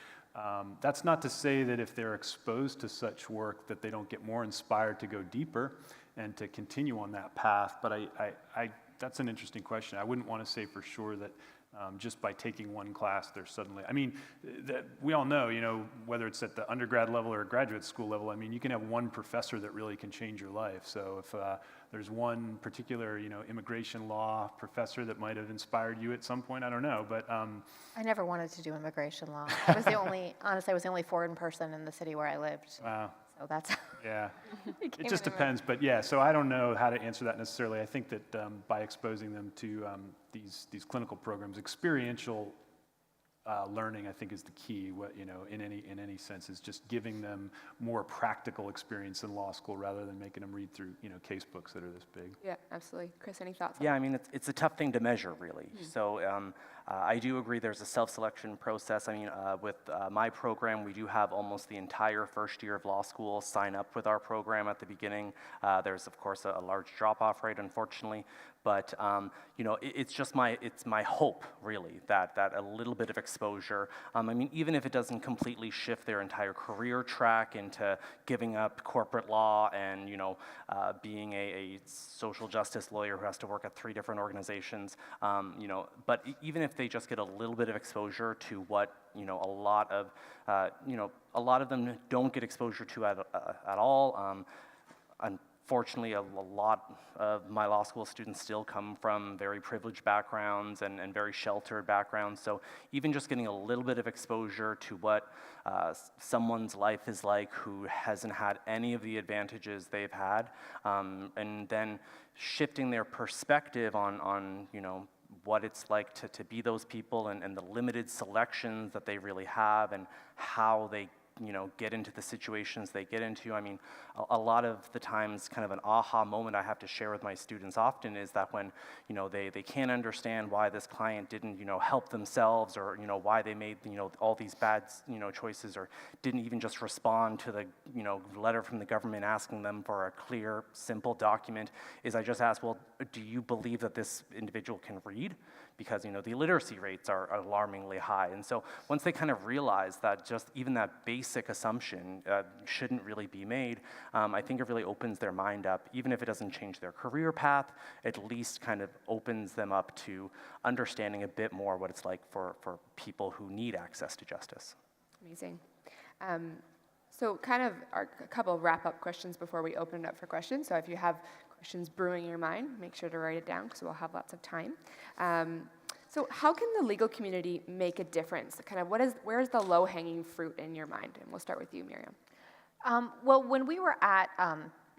That's not to say that if they're exposed to such work that they don't get more inspired to go deeper and to continue on that path, but that's an interesting question. I wouldn't want to say for sure that just by taking one class, they're suddenly, I mean, we all know, whether it's at the undergrad level or graduate school level, I mean, you can have one professor that really can change your life. So if there's one particular, immigration law professor that might have inspired you at some point, I don't know, but. I never wanted to do immigration law. Honestly, I was the only foreign person in the city where I lived. Wow. So that's. Yeah, it just depends, but yeah, so I don't know how to answer that necessarily. I think that by exposing them to these clinical programs, experiential learning, I think, is the key. In any sense, is just giving them more practical experience in law school rather than making them read through case books that are this big. Yeah, absolutely. Chris, any thoughts? Yeah, I mean, it's a tough thing to measure, really. So I do agree there's a self-selection process. I mean, with my program, we do have almost the entire first year of law school sign up with our program at the beginning. There's, of course, a large drop-off rate, unfortunately. But it's my hope, really, that a little bit of exposure. I mean, even if it doesn't completely shift their entire career track into giving up corporate law and being a social justice lawyer who has to work at 3 different organizations, but even if they just get a little bit of exposure to what a lot of them don't get exposure to at all. Unfortunately, a lot of my law school students still come from very privileged backgrounds and very sheltered backgrounds. So even just getting a little bit of exposure to what someone's life is like who hasn't had any of the advantages they've had, and then shifting their perspective on what it's like to be those people and the limited selections that they really have and how they get into the situations they get into. I mean, a lot of the times kind of an aha moment I have to share with my students often is that when, they can't understand why this client didn't, help themselves or, why they made, all these bad, choices or didn't even just respond to the, letter from the government asking them for a clear, simple document, is I just ask, well, do you believe that this individual can read? Because, the illiteracy rates are alarmingly high. And so once they kind of realize that just even that basic assumption shouldn't really be made, I think it really opens their mind up. Even if it doesn't change their career path, at least kind of opens them up to understanding a bit more what it's like for people who need access to justice. Amazing. So kind of a couple of wrap-up questions before we open it up for questions. So if you have questions brewing in your mind, make sure to write it down because we'll have lots of time. So how can the legal community make a difference? Kind of where's the low-hanging fruit in your mind? And we'll start with you, Miriam. Well, when we were at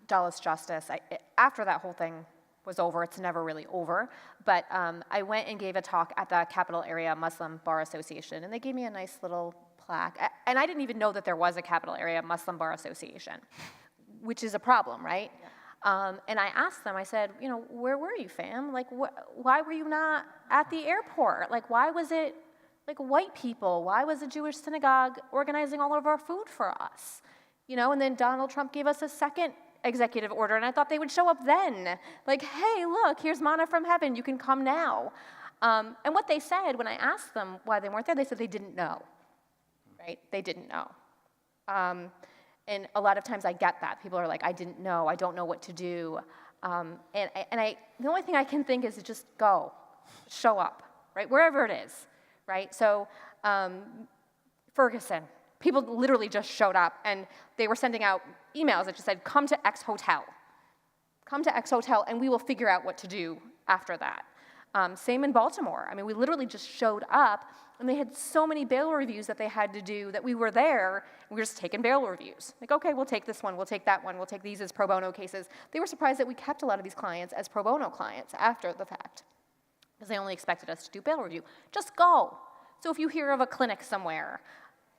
Dulles Justice, after that whole thing was over, it's never really over, but I went and gave a talk at the Capital Area Muslim Bar Association, and they gave me a nice little plaque. And I didn't even know that there was a Capital Area Muslim Bar Association, which is a problem, right? Yeah. And I asked them, I said, where were you, fam? Like, why were you not at the airport? Like, why was it, like, white people? Why was the Jewish synagogue organizing all of our food for us? And then Donald Trump gave us a second executive order, and I thought they would show up then. Like, hey, look, here's manna from heaven. You can come now. And what they said when I asked them why they weren't there, they said they didn't know, right? They didn't know. And a lot of times I get that. People are like, I didn't know. I don't know what to do. The only thing I can think is to just go, show up, right? Wherever it is, right? So Ferguson, people literally just showed up, and they were sending out emails that just said, come to X hotel. Come to X hotel, and we will figure out what to do after that. Same in Baltimore. I mean, we literally just showed up, and they had so many bail reviews that they had to do that we were there, and we were just taking bail reviews. Like, okay, we'll take this one, we'll take that one, we'll take these as pro bono cases. They were surprised that we kept a lot of these clients as pro bono clients after the fact, because they only expected us to do bail review. Just go. So if you hear of a clinic somewhere,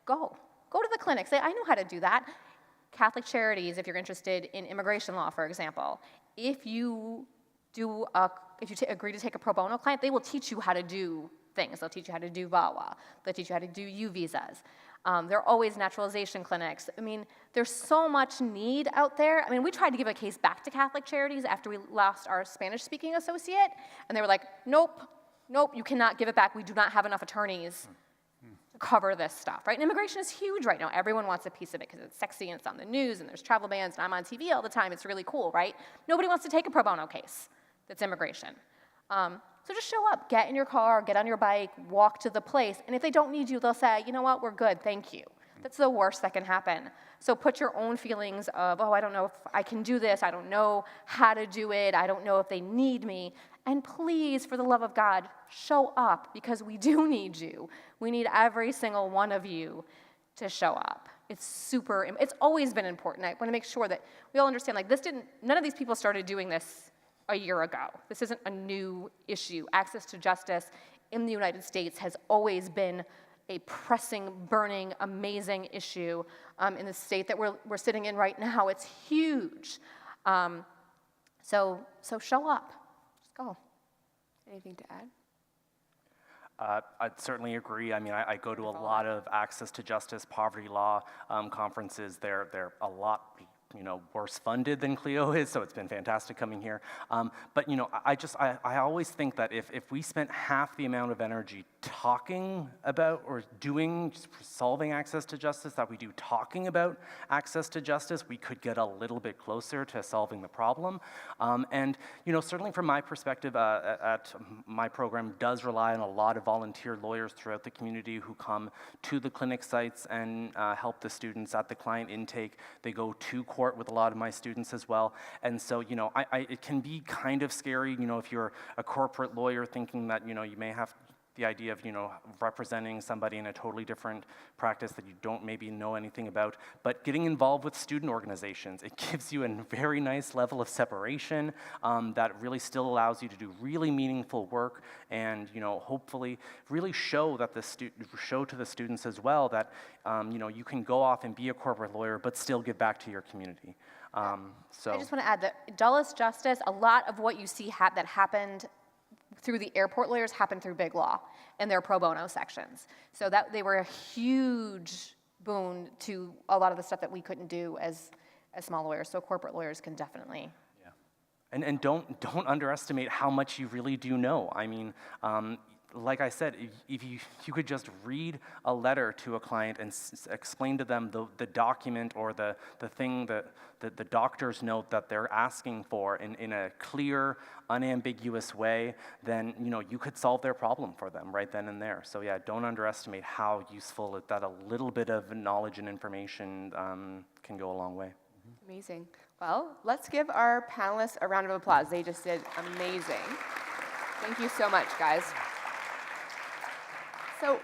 go. Go to the clinic. Say, I know how to do that. Catholic Charities, if you're interested in immigration law, for example, if you agree to take a pro bono client, they will teach you how to do things. They'll teach you how to do VAWA. They'll teach you how to do U visas. There are always naturalization clinics. I mean, there's so much need out there. I mean, we tried to give a case back to Catholic Charities after we lost our Spanish-speaking associate, and they were like, nope, you cannot give it back. We do not have enough attorneys to cover this stuff, right? And immigration is huge right now. Everyone wants a piece of it because it's sexy and it's on the news and there's travel bans and I'm on TV all the time. It's really cool, right? Nobody wants to take a pro bono case that's immigration. So just show up, get in your car, get on your bike, walk to the place, and if they don't need you, they'll say, you know what, we're good, thank you. That's the worst that can happen. So put your own feelings of, oh, I don't know if I can do this, I don't know how to do it, I don't know if they need me, and please, for the love of God, show up, because we do need you. We need every single one of you to show up. It's always been important. I want to make sure that we all understand, like, none of these people started doing this a year ago. This isn't a new issue. Access to justice in the United States has always been a pressing, burning, amazing issue in the state that we're sitting in right now. It's huge. So show up. Just go. Anything to add? I'd certainly agree. I mean, I go to a lot of access to justice, poverty law conferences. They're a lot worse funded than Clio is, so it's been fantastic coming here. But I always think that if we spent half the amount of energy talking about or solving access to justice that we do talking about access to justice, we could get a little bit closer to solving the problem. And certainly from my perspective, at my program does rely on a lot of volunteer lawyers throughout the community who come to the clinic sites and help the students at the client intake. They go to court with a lot of my students as well. And so, it can be kind of scary, if you're a corporate lawyer thinking that, you may have the idea of, representing somebody in a totally different practice that you don't maybe know anything about. But getting involved with student organizations, it gives you a very nice level of separation that really still allows you to do really meaningful work and, hopefully really show to the students as well that, you can go off and be a corporate lawyer but still give back to your community. I just want to add that Dulles Justice, a lot of what you see that happened through the airport lawyers happened through Big Law and their pro bono sections. So that they were a huge boon to a lot of the stuff that we couldn't do as small lawyers. So corporate lawyers can definitely. Yeah. And don't underestimate how much you really do know. I mean, like I said, if you could just read a letter to a client and explain to them the document or the thing that the doctor's note that they're asking for in a clear, unambiguous way, then you could solve their problem for them right then and there. So yeah, don't underestimate how useful that a little bit of knowledge and information can go a long way. Amazing. Well, let's give our panelists a round of applause. They just did amazing. Thank you so much, guys. So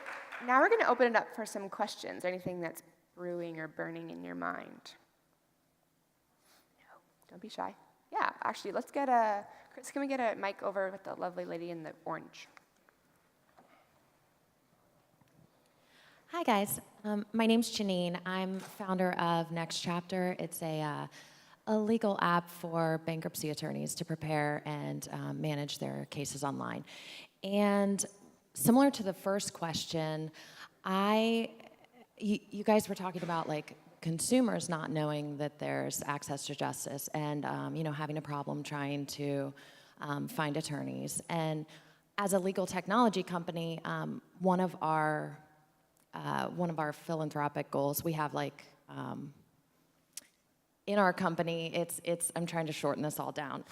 now we're going to open it up for some questions. Anything that's brewing or burning in your mind? No, don't be shy. Yeah, actually, Chris, can we get a mic over with the lovely lady in the orange? Hi, guys. My name's Janine. I'm founder of Next Chapter. It's a legal app for bankruptcy attorneys to prepare and manage their cases online. And similar to the first question, you guys were talking about like consumers not knowing that there's access to justice and having a problem trying to find attorneys. And as a legal technology company, one of our philanthropic goals, we have like in our company, I'm trying to shorten this all down.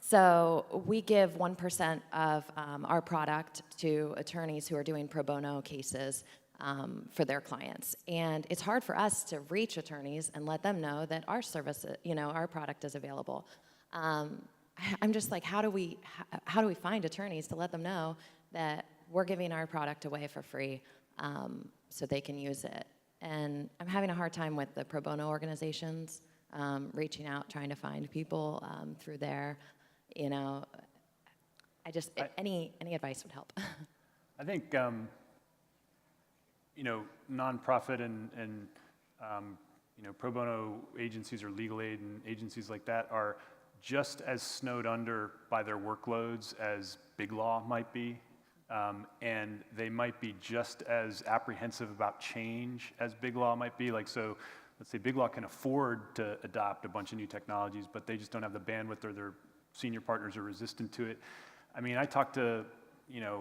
So we give 1% of our product to attorneys who are doing pro bono cases for their clients. And it's hard for us to reach attorneys and let them know that our service, our product is available. I'm just like, how do we find attorneys to let them know that we're giving our product away for free so they can use it? And I'm having a hard time with the pro bono organizations, reaching out, trying to find people through there. Any advice would help. I think, nonprofit and pro bono agencies or legal aid and agencies like that are just as snowed under by their workloads as Big Law might be. and they might be just as apprehensive about change as Big Law might be. Like, so let's say Big Law can afford to adopt a bunch of new technologies, but they just don't have the bandwidth, or their senior partners are resistant to it. I mean, I talked to,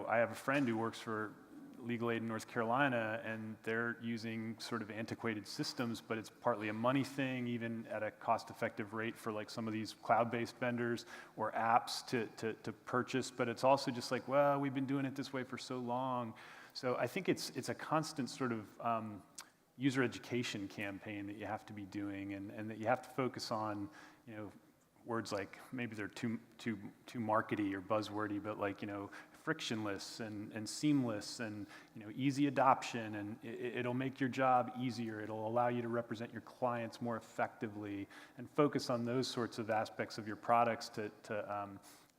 I have a friend who works for legal aid in North Carolina, and they're using sort of antiquated systems, but it's partly a money thing, even at a cost-effective rate for like some of these cloud-based vendors or apps to purchase. But it's also just like, well, we've been doing it this way for so long. So I think it's a constant sort of user education campaign that you have to be doing, and that you have to focus on, words like, maybe they're too markety or buzzwordy, but like, frictionless and seamless and easy adoption, and it'll make your job easier. It'll allow you to represent your clients more effectively, and focus on those sorts of aspects of your products to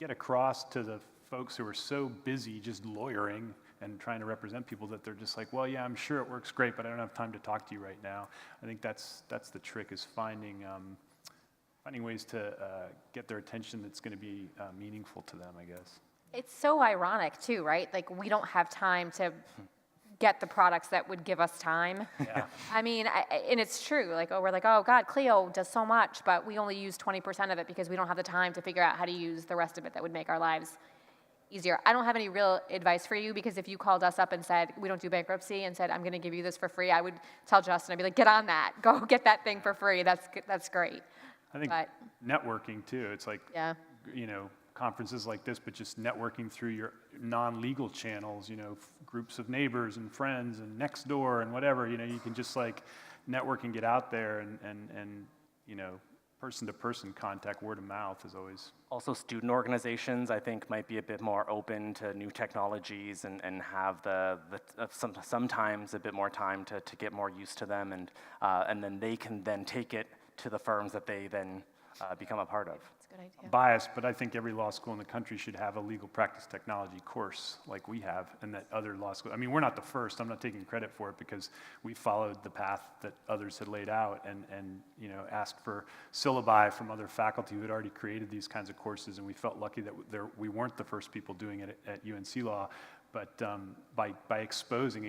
get across to the folks who are so busy just lawyering and trying to represent people that they're just like, well, yeah, I'm sure it works great, but I don't have time to talk to you right now. I think that's the trick, is finding ways to get their attention that's going to be meaningful to them, I guess. It's so ironic too, right? Like, we don't have time to get the products that would give us time. Yeah. I mean, and it's true. Like, we're like, oh God, Clio does so much, but we only use 20% of it because we don't have the time to figure out how to use the rest of it that would make our lives easier. I don't have any real advice for you, because if you called us up and said, we don't do bankruptcy, and said, I'm going to give you this for free, I would tell Justin, I'd be like, get on that. Go get that thing for free. That's great. I think networking too. It's like, Yeah. Conferences like this, but just networking through your non-legal channels, groups of neighbors and friends and next door and whatever, you can just like network and get out there, and person-to-person contact, word of mouth is always. Also, student organizations, I think, might be a bit more open to new technologies, and have sometimes a bit more time to get more used to them, and then they can then take it to the firms that they then become a part of. That's a good idea. Biased, but I think every law school in the country should have a legal practice technology course like we have, and that other law schools, I mean, we're not the first, I'm not taking credit for it, because we followed the path that others had laid out, and asked for syllabi from other faculty who had already created these kinds of courses, and we felt lucky that we weren't the first people doing it at UNC Law. But by exposing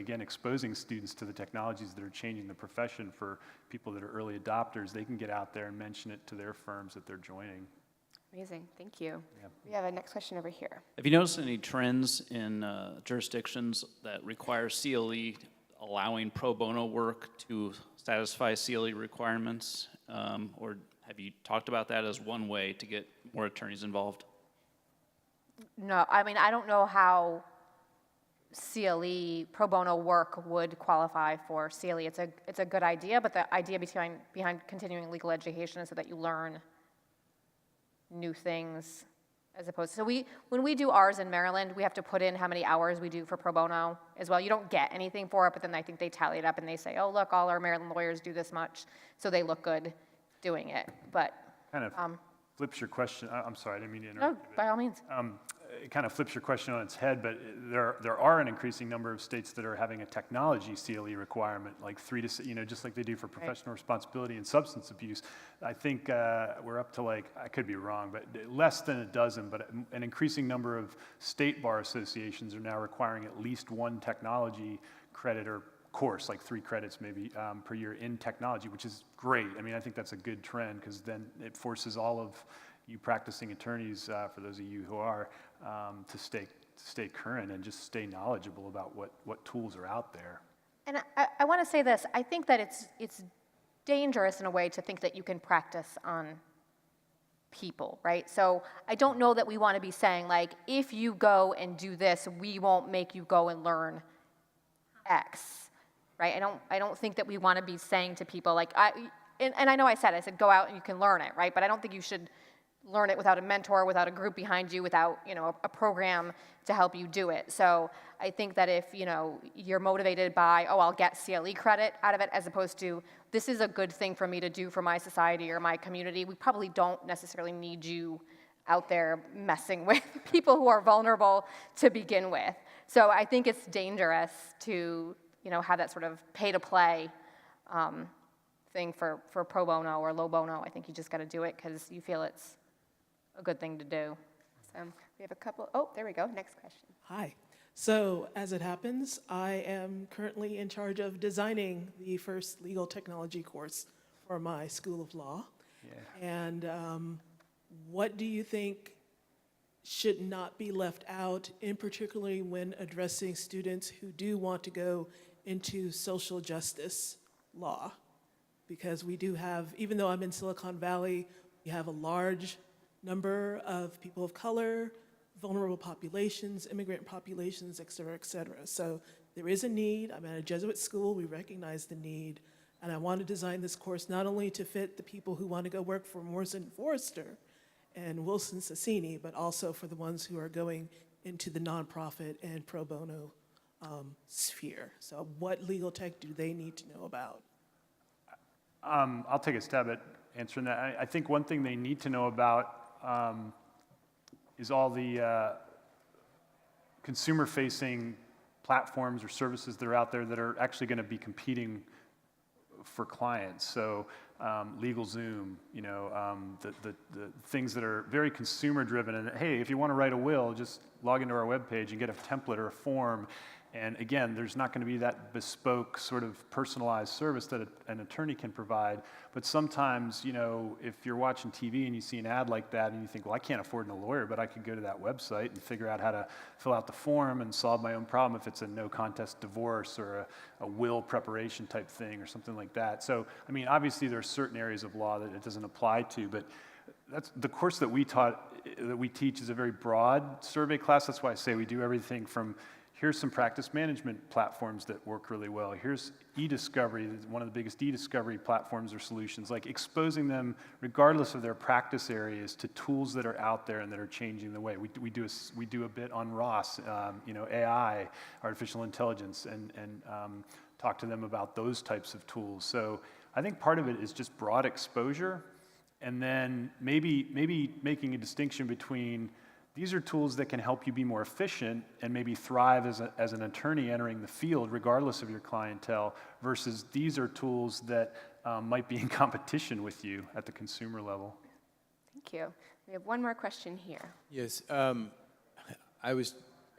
students to the technologies that are changing the profession, for people that are early adopters, they can get out there and mention it to their firms that they're joining. Amazing, thank you. Yeah. We have a next question over here. Have you noticed any trends in jurisdictions that require CLE allowing pro bono work to satisfy CLE requirements? Or have you talked about that as one way to get more attorneys involved? No, I mean, I don't know how CLE pro bono work would qualify for CLE. It's a good idea, but the idea behind continuing legal education is so that you learn new things, as opposed to, when we do ours in Maryland, we have to put in how many hours we do for pro bono as well. You don't get anything for it, but then I think they tally it up and they say, oh, look, all our Maryland lawyers do this much, so they look good doing it. But Kind of flips your question. I'm sorry, I didn't mean to interrupt. no, by all means. It kind of flips your question on its head, but there are an increasing number of states that are having a technology CLE requirement, like 3 to, just like they do for professional responsibility and substance abuse. I think we're up to, like, I could be wrong, but less than a dozen, but an increasing number of state bar associations are now requiring at least one technology credit or course, like 3 credits maybe per year in technology, which is great. I mean, I think that's a good trend, because then it forces all of you practicing attorneys, for those of you who are, to stay current and just stay knowledgeable about what tools are out there. And I want to say this. I think that it's dangerous in a way to think that you can practice on people, right? So I don't know that we want to be saying, like, if you go and do this, we won't make you go and learn X, right? I don't think that we want to be saying to people, like, and I know I said go out and you can learn it, right? But I don't think you should learn it without a mentor, without a group behind you, without a program to help you do it. So I think that if you're motivated by, oh, I'll get CLE credit out of it, as opposed to, this is a good thing for me to do for my society or my community, we probably don't necessarily need you out there messing with people who are vulnerable to begin with. So I think it's dangerous to have that sort of pay-to-play thing for pro bono or low bono. I think you just got to do it because you feel it's a good thing to do. So we have a couple, oh, there we go, next question. Hi. So, as it happens, I am currently in charge of designing the first legal technology course for my School of Law. Yeah. And what do you think should not be left out, in particularly when addressing students who do want to go into social justice law? Because we do have, even though I'm in Silicon Valley, we have a large number of people of color, vulnerable populations, immigrant populations, et cetera, et cetera. So there is a need. I'm at a Jesuit school. We recognize the need. And I want to design this course not only to fit the people who want to go work for Morrison Forrester and Wilson Sonsini, but also for the ones who are going into the nonprofit and pro bono sphere. So what legal tech do they need to know about? I'll take a stab at answering that. I think one thing they need to know about is all the consumer-facing platforms or services that are out there that are actually going to be competing for clients. So LegalZoom, you know, the things that are very consumer-driven. And hey, if you want to write a will, just log into our webpage and get a template or a form. And again, there's not going to be that bespoke sort of personalized service that an attorney can provide. But sometimes, you know, if you're watching TV and you see an ad like that and you think, well, I can't afford a lawyer, but I could go to that website and figure out how to fill out the form and solve my own problem if it's a no contest divorce or a will preparation type thing or something like that. So, I mean, obviously there are certain areas of law that it doesn't apply to, but that's the course that we teach is a very broad survey class. That's why I say we do everything from here's some practice management platforms that work really well. Here's e-discovery, one of the biggest e-discovery platforms or solutions, like exposing them, regardless of their practice areas, to tools that are out there and that are changing the way. We do a bit on ROS, you know, AI, artificial intelligence, and talk to them about those types of tools. So I think part of it is just broad exposure, and then maybe making a distinction between these are tools that can help you be more efficient and maybe thrive as an attorney entering the field, regardless of your clientele, versus these are tools that might be in competition with you at the consumer level. Thank you. We have one more question here. Yes, I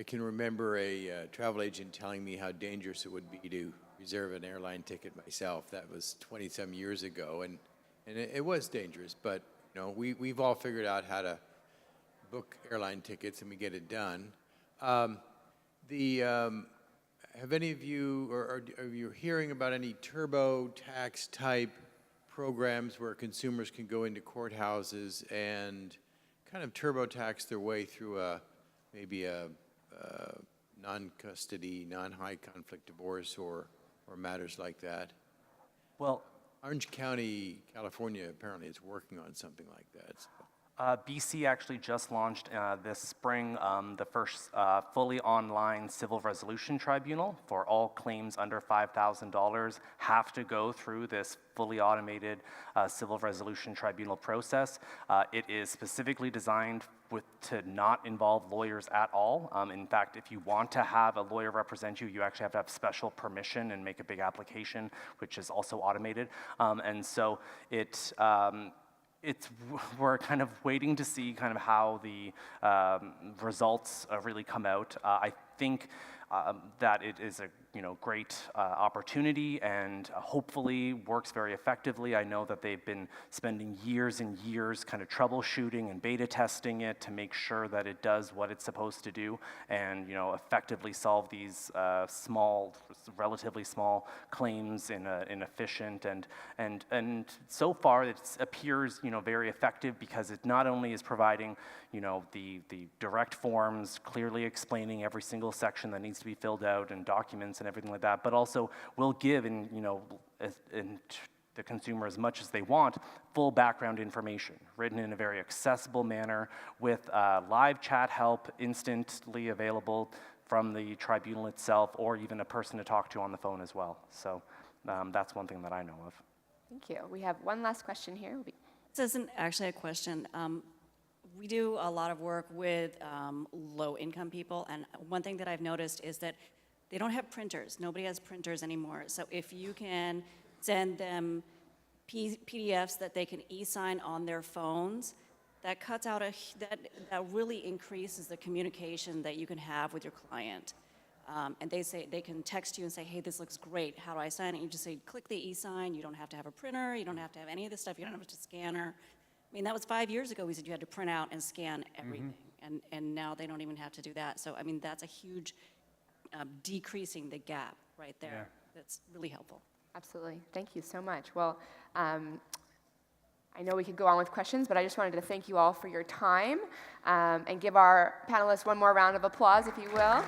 can remember a travel agent telling me how dangerous it would be to reserve an airline ticket myself. That was 20-some years ago, and it was dangerous. But you know, we've all figured out how to book airline tickets, and we get it done. Have any of you, or are you hearing about any TurboTax type programs where consumers can go into courthouses and kind of TurboTax their way through maybe a non-custody, non-high conflict divorce or matters like that? Well, Orange County, California, apparently is working on something like that. So. BC actually just launched this spring the first fully online civil resolution tribunal for all claims under $5,000 have to go through this fully automated civil resolution tribunal process. It is specifically designed to not involve lawyers at all. In fact, if you want to have a lawyer represent you, you actually have to have special permission and make a big application, which is also automated. And so we're kind of waiting to see kind of how the results really come out. I think that it is a great opportunity and hopefully works very effectively. I know that they've been spending years and years kind of troubleshooting and beta testing it to make sure that it does what it's supposed to do and effectively solve these relatively small claims in an efficient and so far it appears very effective because it not only is providing the direct forms clearly explaining every single section that needs to be filled out and documents and everything like that, but also will give the consumer as much as they want full background information written in a very accessible manner with live chat help instantly available from the tribunal itself or even a person to talk to on the phone as well. So that's one thing that I know of. Thank you. We have one last question here. This isn't actually a question. We do a lot of work with low-income people, and one thing that I've noticed is that they don't have printers. Nobody has printers anymore. So if you can send them PDFs that they can e-sign on their phones, that cuts out that really increases the communication that you can have with your client. and they can text you and say, hey, this looks great, how do I sign it? You just say, click the e-sign, you don't have to have a printer, you don't have to have any of this stuff, you don't have to scanner. I mean, that was 5 years ago, we said you had to print out and scan everything, and now they don't even have to do that. So, I mean, that's a huge decreasing the gap right there. Yeah. That's really helpful. Absolutely. Thank you so much. Well, I know we could go on with questions, but I just wanted to thank you all for your time and give our panelists one more round of applause, if you will.